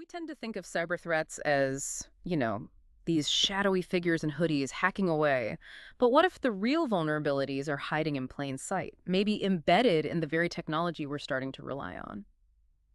tend to think of cyber threats as, these shadowy figures in hoodies hacking away. But what if the real vulnerabilities are hiding in plain sight, maybe embedded in the very technology we're starting to rely on?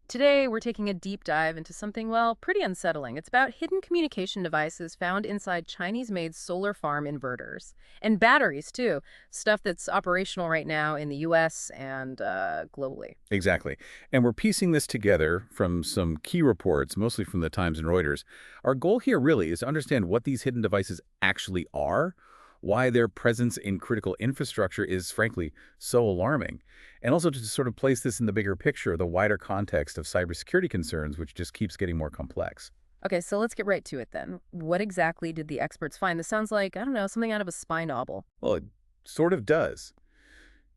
Today, we're taking a deep dive into something, well, pretty unsettling. It's about hidden communication devices found inside Chinese-made solar farm inverters. And batteries, too. Stuff that's operational right now in the US and globally. Exactly. And we're piecing this together from some key reports, mostly from the Times and Reuters. Our goal here really is to understand what these hidden devices actually are, why their presence in critical infrastructure is, frankly, so alarming, and also to sort of place this in the bigger picture, the wider context of cybersecurity concerns, which just keeps getting more complex. Okay, so let's get right to it then. What exactly did the experts find? This sounds like, I don't know, something out of a spy novel. Well, it sort of does.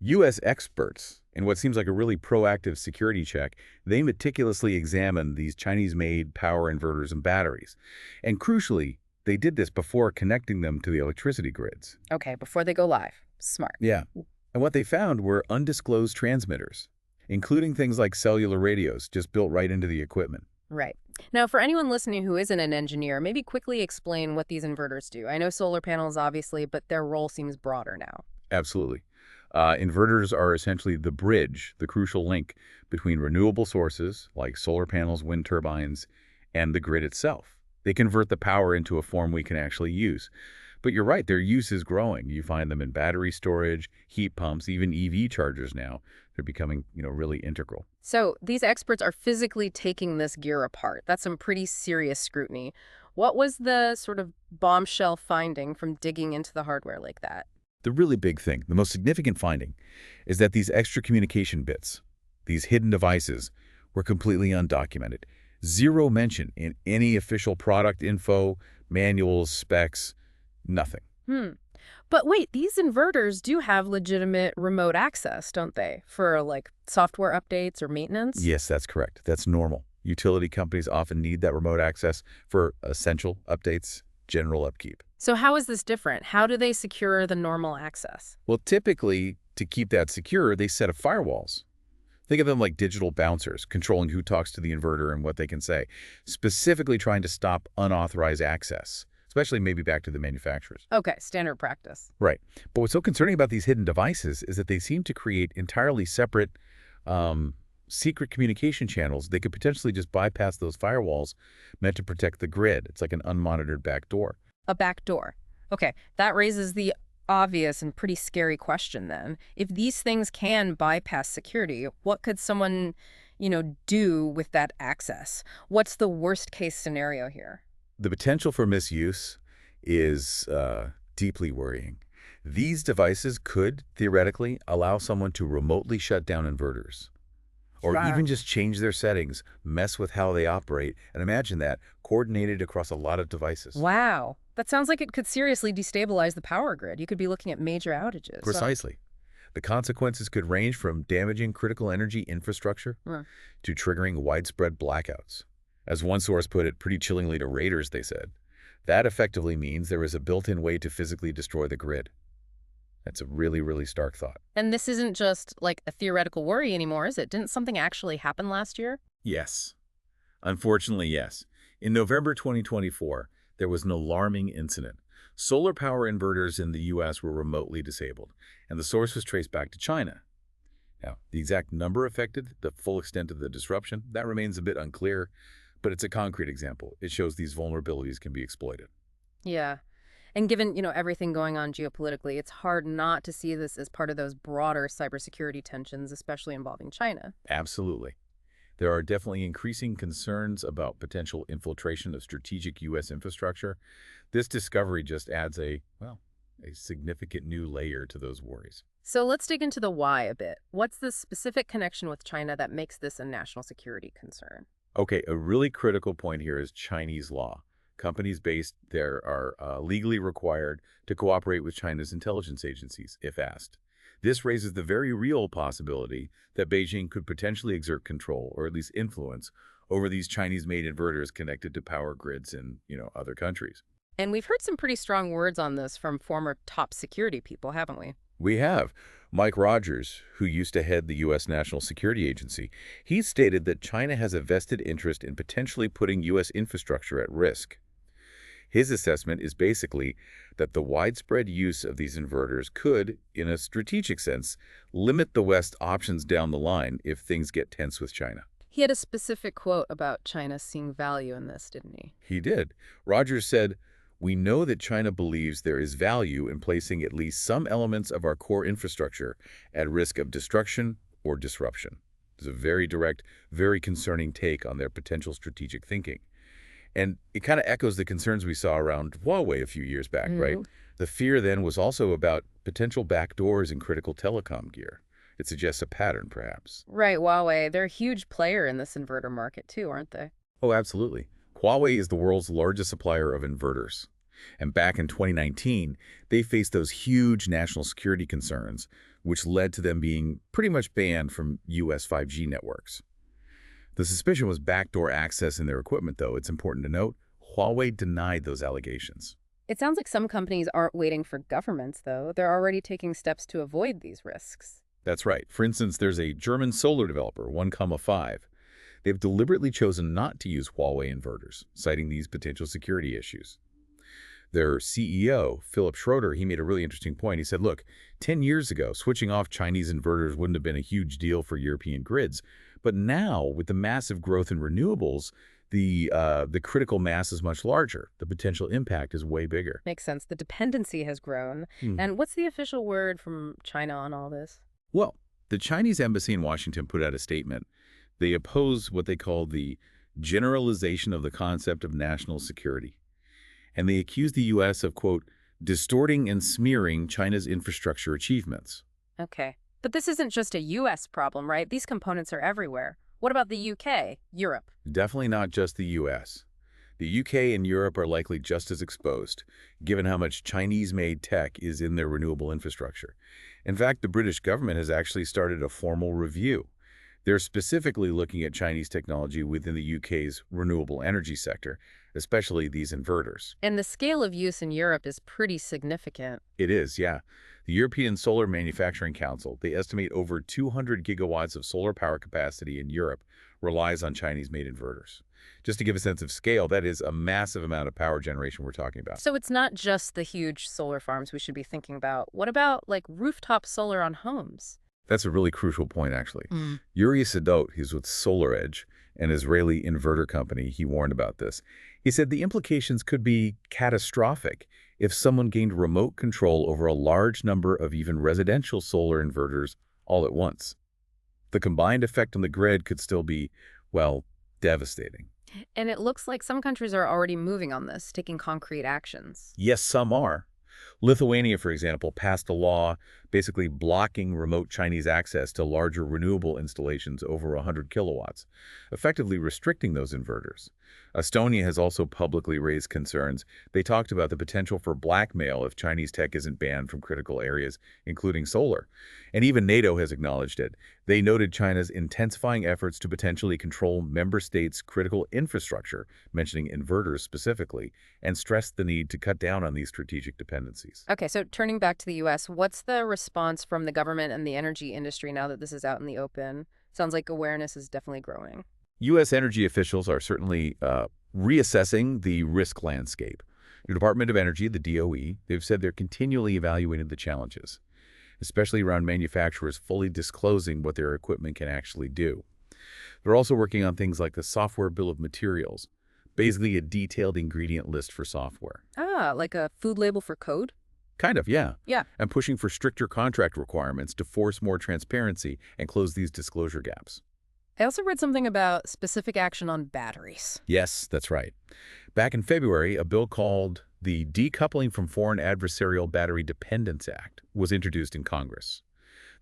U.S. experts, in what seems like a really proactive security check, they meticulously examined these Chinese-made power inverters and batteries. And crucially, they did this before connecting them to the electricity grids. Okay, before they go live. Smart. Yeah. And what they found were undisclosed transmitters, including things like cellular radios just built right into the equipment. Right. Now, for anyone listening who isn't an engineer, maybe quickly explain what these inverters do. I know solar panels, obviously, but their role seems broader now. Absolutely. Inverters are essentially the bridge, the crucial link between renewable sources like solar panels, wind turbines, and the grid itself. They convert the power into a form we can actually use. But you're right, their use is growing. You find them in battery storage, heat pumps, even EV chargers now. They're becoming, really integral. So these experts are physically taking this gear apart. That's some pretty serious scrutiny. What was the sort of bombshell finding from digging into the hardware like that? The really big thing, the most significant finding, is that these extra communication bits, these hidden devices, were completely undocumented. Zero mention in any official product info, manuals, specs, nothing. Hmm. But wait, these inverters do have legitimate remote access, don't they? For like software updates or maintenance? Yes, that's correct. That's normal. Utility companies often need that remote access for essential updates, general upkeep. So how is this different? How do they secure the normal access? Well, typically, to keep that secure, they set up firewalls. Think of them like digital bouncers, controlling who talks to the inverter and what they can say, specifically trying to stop unauthorized access, especially maybe back to the manufacturers. Okay, standard practice. Right. But what's so concerning about these hidden devices is that they seem to create entirely separate secret communication channels. They could potentially just bypass those firewalls meant to protect the grid. It's like an unmonitored backdoor. A back door. Okay, that raises the obvious and pretty scary question then. If these things can bypass security, what could someone, do with that access? What's the worst case scenario here? The potential for misuse is deeply worrying. These devices could, theoretically, allow someone to remotely shut down inverters, or Wow. even just change their settings, mess with how they operate, and imagine that, coordinated across a lot of devices. Wow. That sounds like it could seriously destabilize the power grid. You could be looking at major outages. Precisely. The consequences could range from damaging critical energy infrastructure Hmm. to triggering widespread blackouts. As one source put it pretty chillingly to raiders, they said, that effectively means there is a built-in way to physically destroy the grid. That's a really, really stark thought. And this isn't just like a theoretical worry anymore, is it? Didn't something actually happen last year? Yes. Unfortunately, yes. In November 2024, there was an alarming incident. Solar power inverters in the U.S. were remotely disabled, and the source was traced back to China. Now, the exact number affected, the full extent of the disruption, that remains a bit unclear, but it's a concrete example. It shows these vulnerabilities can be exploited. Yeah. And given, everything going on geopolitically, it's hard not to see this as part of those broader cybersecurity tensions, especially involving China. Absolutely. There are definitely increasing concerns about potential infiltration of strategic U.S. infrastructure. This discovery just adds a significant new layer to those worries. So let's dig into the why a bit. What's the specific connection with China that makes this a national security concern? Okay, a really critical point here is Chinese law. Companies based there are legally required to cooperate with China's intelligence agencies, if asked. This raises the very real possibility that Beijing could potentially exert control, or at least influence, over these Chinese-made inverters connected to power grids in, other countries. And we've heard some pretty strong words on this from former top security people, haven't we? We have. Mike Rogers, who used to head the U.S. National Security Agency, he stated that China has a vested interest in potentially putting U.S. infrastructure at risk. His assessment is basically that the widespread use of these inverters could, in a strategic sense, limit the West's options down the line if things get tense with China. He had a specific quote about China seeing value in this, didn't he? He did. Rogers said, "We know that China believes there is value in placing at least some elements of our core infrastructure at risk of destruction or disruption." It's a very direct, very concerning take on their potential strategic thinking. And it kind of echoes the concerns we saw around Huawei a few years back, right? The fear then was also about potential backdoors in critical telecom gear. It suggests a pattern, perhaps. Right, Huawei. They're a huge player in this inverter market too, aren't they? Oh, absolutely. Huawei is the world's largest supplier of inverters. And back in 2019, they faced those huge national security concerns, which led to them being pretty much banned from U.S. 5G networks. The suspicion was backdoor access in their equipment, though. It's important to note, Huawei denied those allegations. It sounds like some companies aren't waiting for governments, though. They're already taking steps to avoid these risks. That's right. For instance, there's a German solar developer, 1,5. They've deliberately chosen not to use Huawei inverters, citing these potential security issues. Their CEO, Philip Schroeder, he made a really interesting point. He said, look, 10 years ago, switching off Chinese inverters wouldn't have been a huge deal for European grids. But now, with the massive growth in renewables, the critical mass is much larger. The potential impact is way bigger. Makes sense. The dependency has grown. And what's the official word from China on all this? Well, the Chinese embassy in Washington put out a statement. They oppose what they call the generalization of the concept of national security. And they accuse the U.S. of, quote, distorting and smearing China's infrastructure achievements. Okay. But this isn't just a U.S. problem, right? These components are everywhere. What about the U.K., Europe? Definitely not just the U.S. The U.K. and Europe are likely just as exposed, given how much Chinese-made tech is in their renewable infrastructure. In fact, the British government has actually started a formal review. They're specifically looking at Chinese technology within the UK's renewable energy sector, especially these inverters. And the scale of use in Europe is pretty significant. It is, yeah. The European Solar Manufacturing Council, they estimate over 200 gigawatts of solar power capacity in Europe relies on Chinese-made inverters. Just to give a sense of scale, that is a massive amount of power generation we're talking about. So it's not just the huge solar farms we should be thinking about. What about, like, rooftop solar on homes? That's a really crucial point, actually. Yuri Sadot, he's with SolarEdge, an Israeli inverter company. He warned about this. He said the implications could be catastrophic if someone gained remote control over a large number of even residential solar inverters all at once. The combined effect on the grid could still be, well, devastating. And it looks like some countries are already moving on this, taking concrete actions. Yes, some are. Lithuania, for example, passed a law basically blocking remote Chinese access to larger renewable installations over 100 kilowatts, effectively restricting those inverters. Estonia has also publicly raised concerns. They talked about the potential for blackmail if Chinese tech isn't banned from critical areas, including solar. And even NATO has acknowledged it. They noted China's intensifying efforts to potentially control member states' critical infrastructure, mentioning inverters specifically, and stressed the need to cut down on these strategic dependencies. Okay, so turning back to the U.S., what's the response from the government and the energy industry now that this is out in the open? Sounds like awareness is definitely growing. U.S. energy officials are certainly reassessing the risk landscape. The Department of Energy, the DOE, they've said they're continually evaluating the challenges, especially around manufacturers fully disclosing what their equipment can actually do. They're also working on things like the software bill of materials, basically a detailed ingredient list for software. Ah, like a food label for code? Kind of, yeah. Yeah. And pushing for stricter contract requirements to force more transparency and close these disclosure gaps. I also read something about specific action on batteries. Yes, that's right. Back in February, a bill called the Decoupling from Foreign Adversarial Battery Dependence Act was introduced in Congress.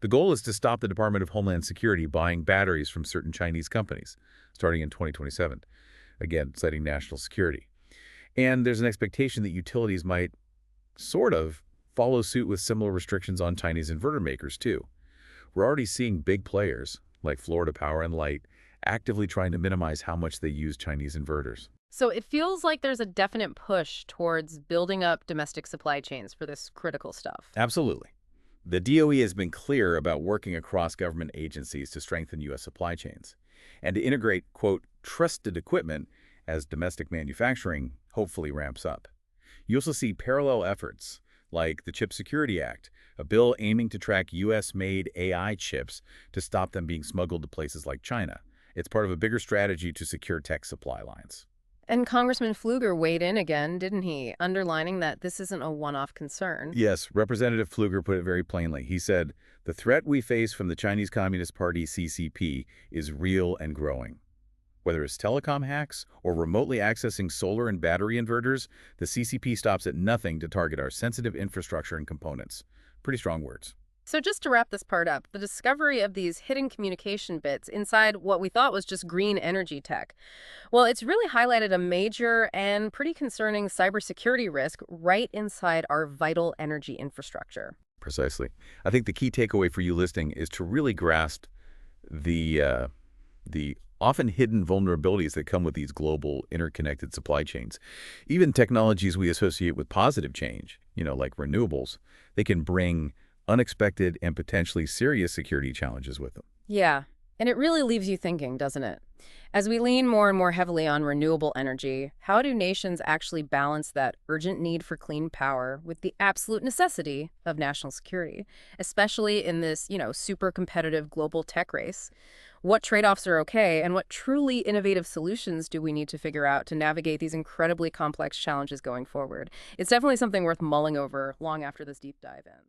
The goal is to stop the Department of Homeland Security buying batteries from certain Chinese companies, starting in 2027, again, citing national security. And there's an expectation that utilities might sort of follow suit with similar restrictions on Chinese inverter makers, too. We're already seeing big players, like Florida Power and Light, actively trying to minimize how much they use Chinese inverters. So it feels like there's a definite push towards building up domestic supply chains for this critical stuff. Absolutely. The DOE has been clear about working across government agencies to strengthen U.S. supply chains and to integrate, quote, trusted equipment as domestic manufacturing hopefully ramps up. You also see parallel efforts like the Chip Security Act, a bill aiming to track U.S.-made AI chips to stop them being smuggled to places like China. It's part of a bigger strategy to secure tech supply lines. And Congressman Pfluger weighed in again, didn't he, underlining that this isn't a one-off concern. Yes, Representative Pfluger put it very plainly. He said, "The threat we face from the Chinese Communist Party CCP is real and growing. Whether it's telecom hacks or remotely accessing solar and battery inverters, the CCP stops at nothing to target our sensitive infrastructure and components." Pretty strong words. So just to wrap this part up, the discovery of these hidden communication bits inside what we thought was just green energy tech, well, it's really highlighted a major and pretty concerning cybersecurity risk right inside our vital energy infrastructure. Precisely. I think the key takeaway for you listening is to really grasp the often hidden vulnerabilities that come with these global interconnected supply chains. Even technologies we associate with positive change, like renewables, they can bring unexpected and potentially serious security challenges with them. Yeah, and it really leaves you thinking, doesn't it? As we lean more and more heavily on renewable energy, how do nations actually balance that urgent need for clean power with the absolute necessity of national security, especially in this, super competitive global tech race? What trade-offs are okay, and what truly innovative solutions do we need to figure out to navigate these incredibly complex challenges going forward? It's definitely something worth mulling over long after this deep dive ends.